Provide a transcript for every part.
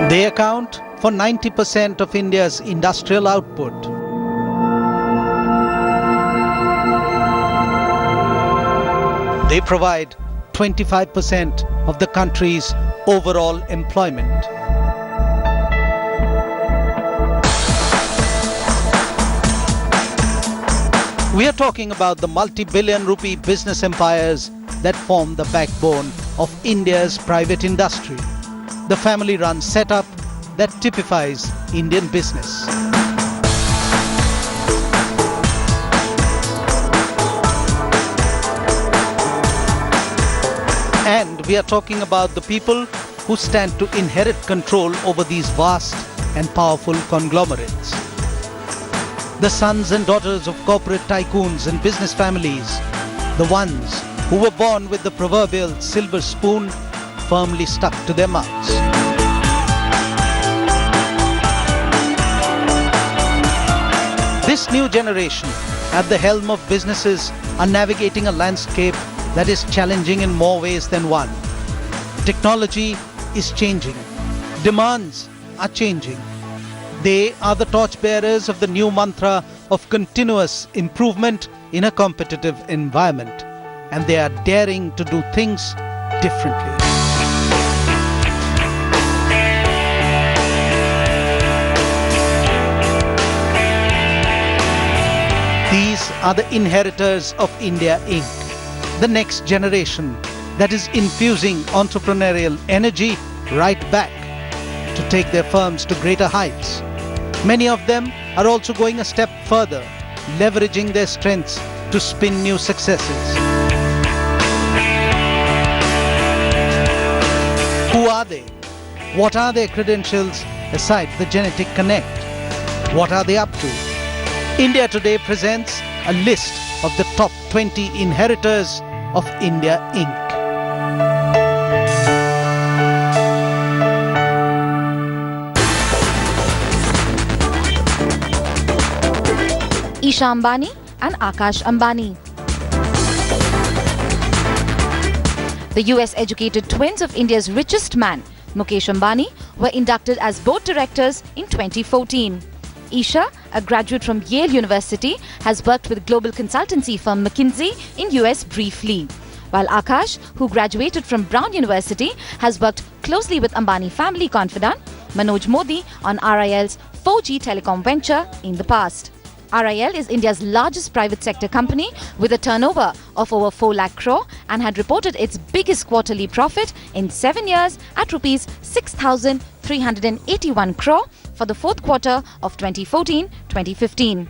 They account for 90% of India's industrial output. They provide 25% of the country's overall employment. We are talking about the multi-billion rupee business empires that form the backbone of India's private industry. The family-run setup that typifies Indian business. And we are talking about the people who stand to inherit control over these vast and powerful conglomerates. The sons and daughters of corporate tycoons and business families, the ones who were born with the proverbial silver spoon firmly stuck to their mouths. This new generation at the helm of businesses are navigating a landscape that is challenging in more ways than one. Technology is changing. Demands are changing. They are the torchbearers of the new mantra of continuous improvement in a competitive environment, and they are daring to do things differently. These are the inheritors of India Inc., the next generation that is infusing entrepreneurial energy right back to take their firms to greater heights. Many of them are also going a step further, leveraging their strengths to spin new successes. Who are they? What are their credentials aside the genetic connect? What are they up to? India Today presents a list of the top 20 inheritors of India Inc. Isha Ambani and Akash Ambani. The US-educated twins of India's richest man, Mukesh Ambani, were inducted as board directors in 2014. Isha, a graduate from Yale University, has worked with global consultancy firm McKinsey in US briefly. While Akash, who graduated from Brown University, has worked closely with Ambani family confidant Manoj Modi on RIL's 4G Telecom venture in the past. RIL is India's largest private sector company with a turnover of over 4 lakh crore and had reported its biggest quarterly profit in 7 years at rupees 6,381 crore for the fourth quarter of 2014-2015.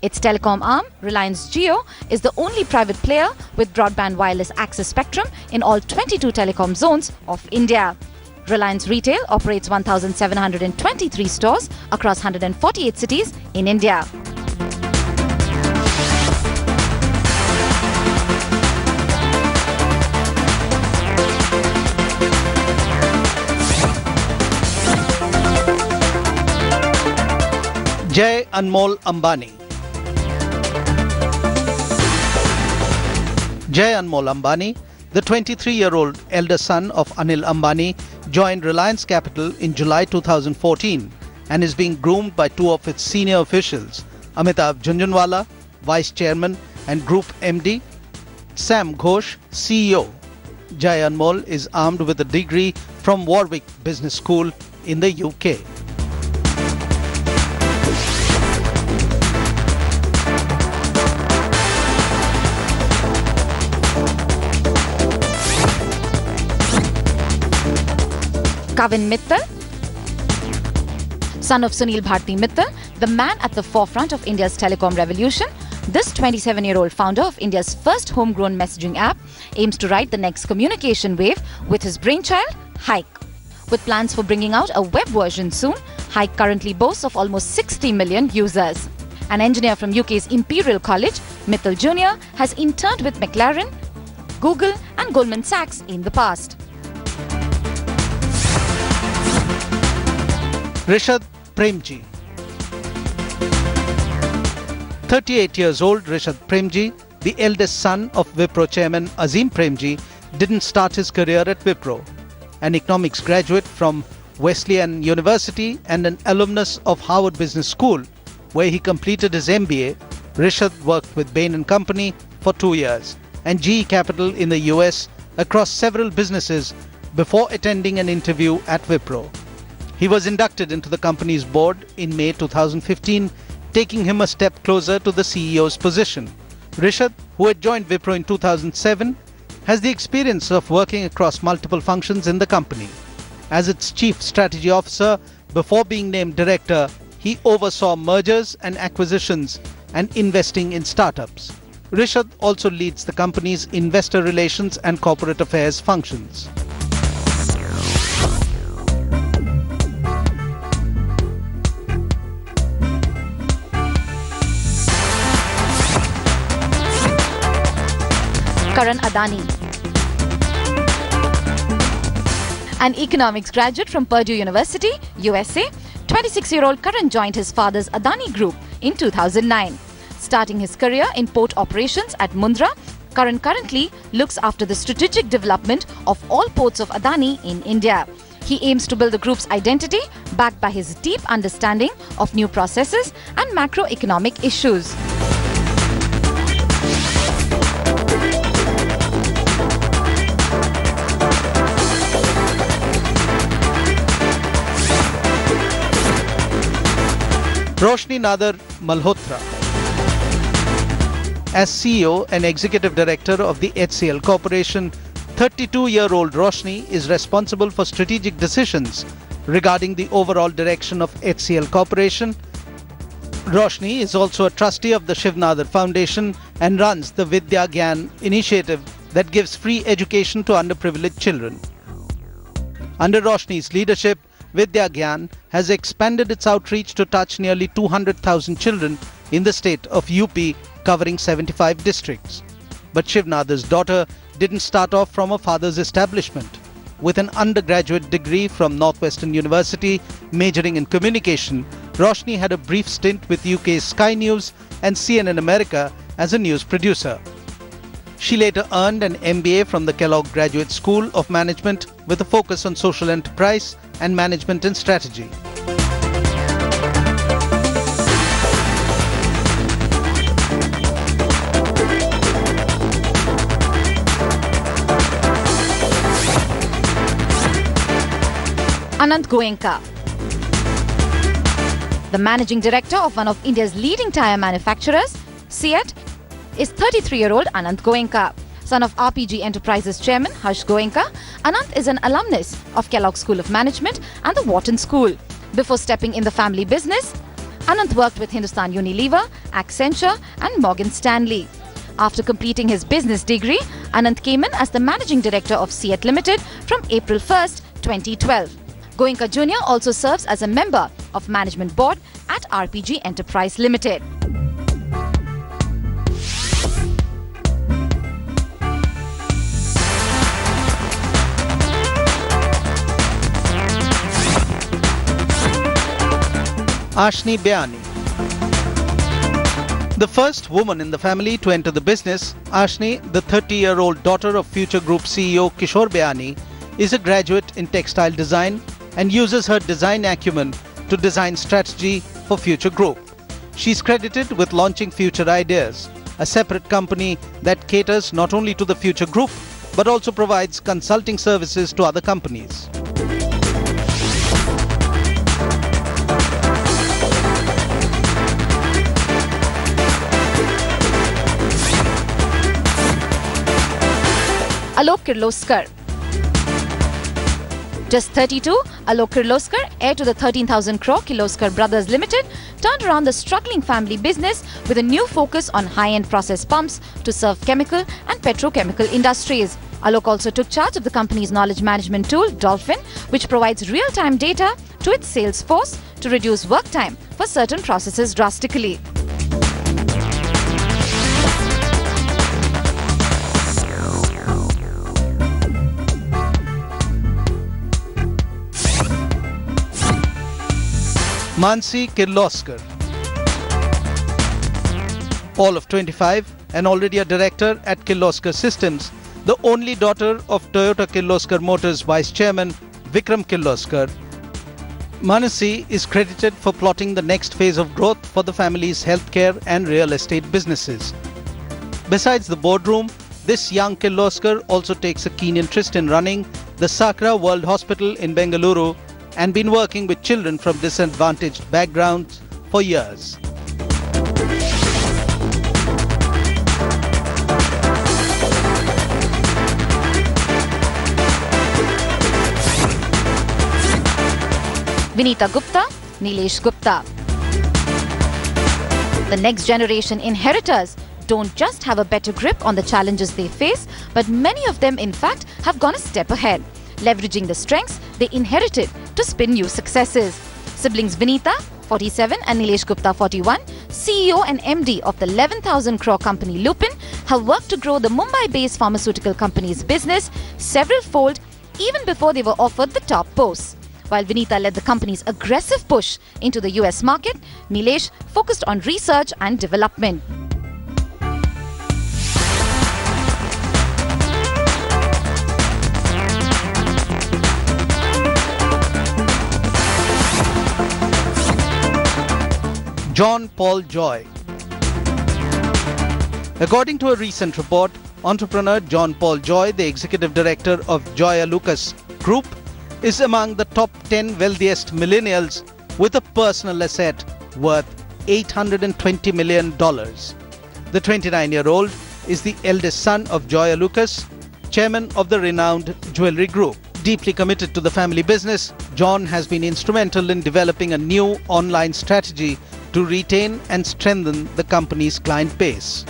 Its telecom arm, Reliance Jio, is the only private player with broadband wireless access spectrum in all 22 telecom zones of India. Reliance Retail operates 1,723 stores across 148 cities in India. Jai Anmol Ambani. Jai Anmol Ambani, the 23-year-old elder son of Anil Ambani, joined Reliance Capital in July 2014 and is being groomed by two of its senior officials, Amitabh Jhunjhunwala, Vice Chairman and Group MD, Sam Ghosh, CEO. Jai Anmol is armed with a degree from Warwick Business School in the UK. Kavin Mittal, son of Sunil Bharti Mittal, the man at the forefront of India's telecom revolution, this 27-year-old founder of India's first homegrown messaging app aims to ride the next communication wave with his brainchild, Hike. With plans for bringing out a web version soon, Hike currently boasts of almost 60 million users. An engineer from UK's Imperial College, Mittal Jr. has interned with McLaren, Google and Goldman Sachs in the past. Richest Premji. 38 years old Richest Premji, the eldest son of Wipro chairman Azim Premji, didn't start his career at Wipro. An economics graduate from Wesleyan University and an alumnus of Harvard Business School, where he completed his MBA, Richest worked with Bain & Company for 2 years and GE Capital in the US across several businesses before attending an interview at Wipro. He was inducted into the company's board in May 2015, taking him a step closer to the CEO's position. Richest, who had joined Wipro in 2007, has the experience of working across multiple functions in the company. As its chief strategy officer, before being named director, he oversaw mergers and acquisitions and investing in startups. Richest also leads the company's investor relations and corporate affairs functions. Karan Adani. An economics graduate from Purdue University, USA, 26-year-old Karan joined his father's Adani Group in 2009. Starting his career in port operations at Mundra, Karan currently looks after the strategic development of all ports of Adani in India. He aims to build the group's identity backed by his deep understanding of new processes and macroeconomic issues. Roshni Nadar Malhotra. As CEO and Executive Director of the HCL Corporation, 32-year-old Roshni is responsible for strategic decisions regarding the overall direction of HCL Corporation. Roshni is also a trustee of the Shiv Nadar Foundation and runs the Vidya Gyan initiative that gives free education to underprivileged children. Under Roshni's leadership, Vidya Gyan has expanded its outreach to touch nearly 200,000 children in the state of UP, covering 75 districts. But Shiv Nadar's daughter didn't start off from her father's establishment. With an undergraduate degree from Northwestern University, majoring in communication, Roshni had a brief stint with UK's Sky News and CNN America as a news producer. She later earned an MBA from the Kellogg Graduate School of Management with a focus on social enterprise and management and strategy. Anant Goenka. The managing director of one of India's leading tyre manufacturers, SEAT, is 33-year-old Anant Goenka. Son of RPG Enterprises chairman Harsh Goenka, Anant is an alumnus of Kellogg School of Management and the Wharton School. Before stepping in the family business, Anant worked with Hindustan Unilever, Accenture and Morgan Stanley. After completing his business degree, Anant came in as the managing director of SEAT Limited from April 1st, 2012. Goenka Jr. also serves as a member of management board at RPG Enterprise Limited. Ashni Beani. The first woman in the family to enter the business, Ashni, the 30-year-old daughter of Future Group CEO Kishore Beani, is a graduate in textile design and uses her design acumen to design strategy for Future Group. She's credited with launching Future Ideas, a separate company that caters not only to the Future Group but also provides consulting services to other companies. Alok Kirloskar. Just 32, Alok Kirloskar, heir to the 13,000 crore Kirloskar Brothers Limited, turned around the struggling family business with a new focus on high-end process pumps to serve chemical and petrochemical industries. Alok also took charge of the company's knowledge management tool, Dolphin, which provides real-time data to its sales force to reduce work time for certain processes drastically. Mansi Kirloskar. All of 25 and already a director at Kirloskar Systems, the only daughter of Toyota Kirloskar Motors Vice Chairman Vikram Kirloskar, Manasi is credited for plotting the next phase of growth for the family's healthcare and real estate businesses. Besides the boardroom, this young Kirloskar also takes a keen interest in running the Sakra World Hospital in Bengaluru and been working with children from disadvantaged backgrounds for years. Vinita Gupta, Nilesh Gupta. The next generation inheritors don't just have a better grip on the challenges they face, but many of them in fact have gone a step ahead, leveraging the strengths they inherited to spin new successes. Siblings Vinita, 47, and Nilesh Gupta, 41, CEO and MD of the 11,000 crore company Lupin, have worked to grow the Mumbai-based pharmaceutical company's business several-fold even before they were offered the top posts. While Vinita led the company's aggressive push into the US market, Nilesh focused on research and development. John Paul Joy. According to a recent report, entrepreneur John Paul Joy, the executive director of Joya Lucas Group, is among the top 10 wealthiest millennials with a personal asset worth $820 million. The 29-year-old is the eldest son of Joya Lucas, chairman of the renowned jewelry group. Deeply committed to the family business, John has been instrumental in developing a new online strategy to retain and strengthen the company's client base.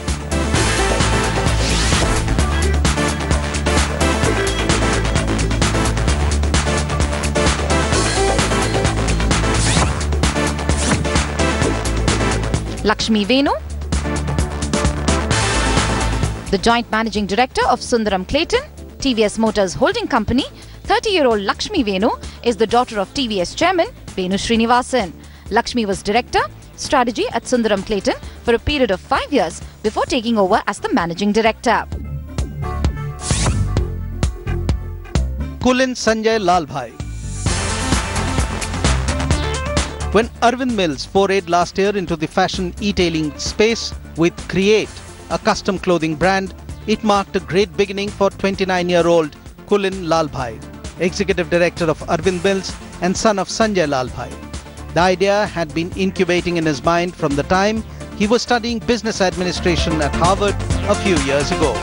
Lakshmi Venu, the joint managing director of Sundaram Clayton, TVS Motors Holding Company, 30-year-old Lakshmi Venu is the daughter of TVS chairman Venu Srinivasan. Lakshmi was director, strategy at Sundaram Clayton for a period of 5 years before taking over as the managing director. Kulin Sanjay Lalbhai. When Arvind Mills forayed last year into the fashion e-tailing space with Create, a custom clothing brand, it marked a great beginning for 29-year-old Kulin Lalbhai, executive director of Arvind Mills and son of Sanjay Lalbhai. The idea had been incubating in his mind from the time he was studying business administration at Harvard a few years ago.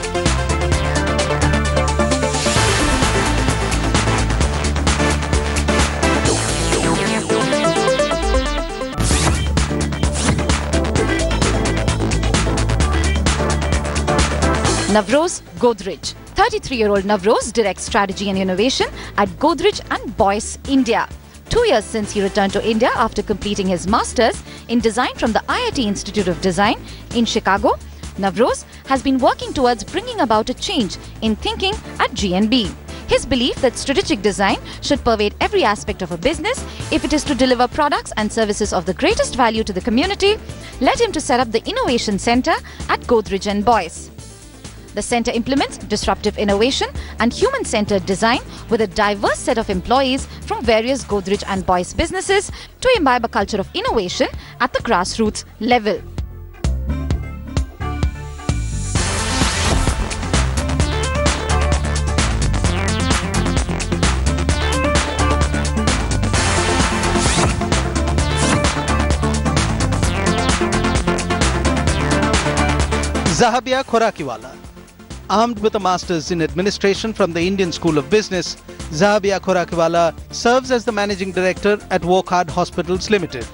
Navroz Godrej. 33-year-old Navroz directs strategy and innovation at Godrej and Boyce, India. 2 years since he returned to India after completing his master's in design from the IIT Institute of Design in Chicago, Navroz has been working towards bringing about a change in thinking at GNB. His belief that strategic design should pervade every aspect of a business if it is to deliver products and services of the greatest value to the community led him to set up the Innovation Center at Godrej and Boyce. The center implements disruptive innovation and human-centered design with a diverse set of employees from various Godrej and Boyce businesses to imbibe a culture of innovation at the grassroots level. Zahabia Khorakiwala. Armed with a master's in administration from the Indian School of Business, Zahabia Khorakiwala serves as the managing director at Wokhard Hospitals Limited.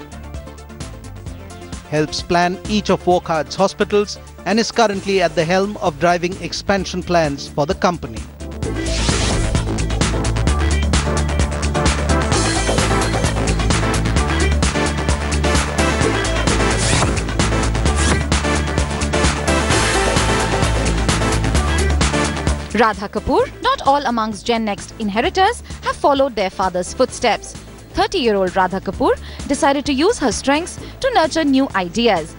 Helps plan each of Wokhard's hospitals and is currently at the helm of driving expansion plans for the company. Radha Kapoor. Not all amongst Gen Next inheritors have followed their father's footsteps. 30-year-old Radha Kapoor decided to use her strengths to nurture new ideas.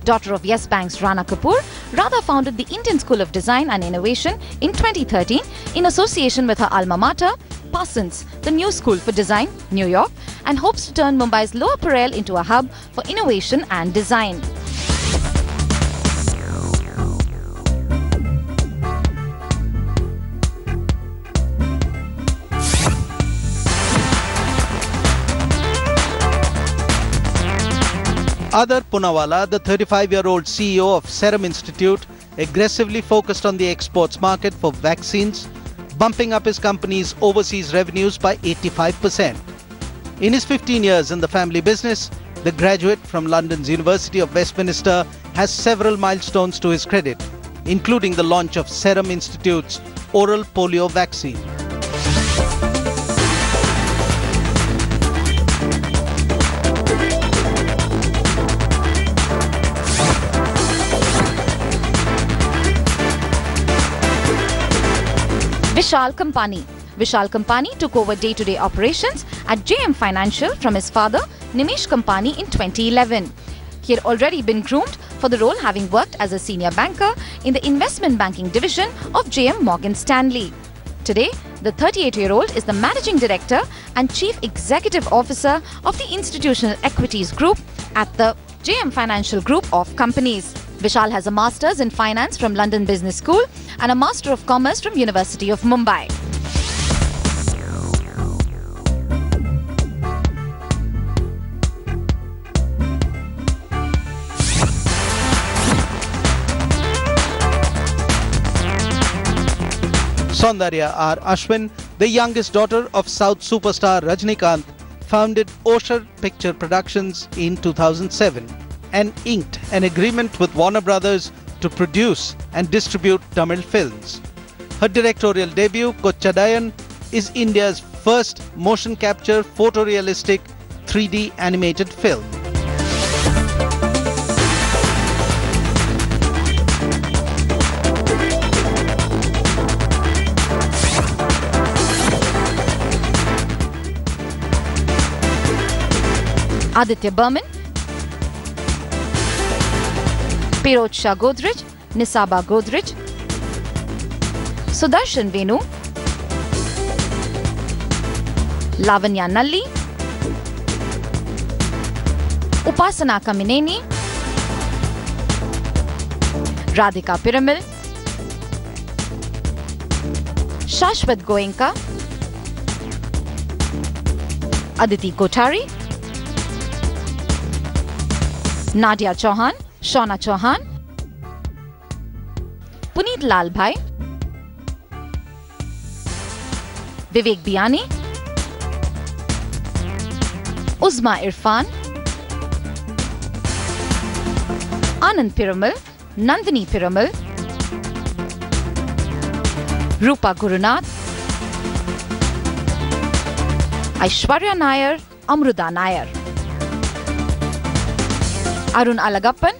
Daughter of Yes Bank's Rana Kapoor, Radha founded the Indian School of Design and Innovation in 2013 in association with her alma mater, Parsons, the New School for Design, New York, and hopes to turn Mumbai's lower Parel into a hub for innovation and design. Adar Punawala, the 35-year-old CEO of Serum Institute, aggressively focused on the exports market for vaccines, bumping up his company's overseas revenues by 85%. In his 15 years in the family business, the graduate from London's University of Westminster has several milestones to his credit, including the launch of Serum Institute's oral polio vaccine. Vishal Kampani took over day-to-day operations at JM Financial from his father, Nimish Kampani, in 2011. He had already been groomed for the role, having worked as a senior banker in the investment banking division of JM Morgan Stanley. Today, the 38-year-old is the managing director and chief executive officer of the institutional equities group at the JM Financial Group of Companies. Vishal has a master's in finance from London Business School and a master of commerce from University of Mumbai. Saundarya R. Ashwin, the youngest daughter of South superstar Rajnikant, founded Osher Picture Productions in 2007 and inked an agreement with Warner Brothers to produce and distribute Tamil films. Her directorial debut, Kochadayan, is India's first motion capture photorealistic 3D animated film. Aditya Burman, Piroj Shah Godrej, Nisaba Godrej, Sudarshan Venu, Lavanya Nalli, Upasana Kamineni, Radhika Piramal, Shashwat Goenka, Aditi Kothari, Nadia Chauhan, Shauna Chauhan, Puneet Lalbhai, Vivek Biani, Uzma Irfan, Anand Piramal, Nandini Piramal, Rupa Gurunath, Aishwarya Nair, Amruda Nair, Arun Alagappan,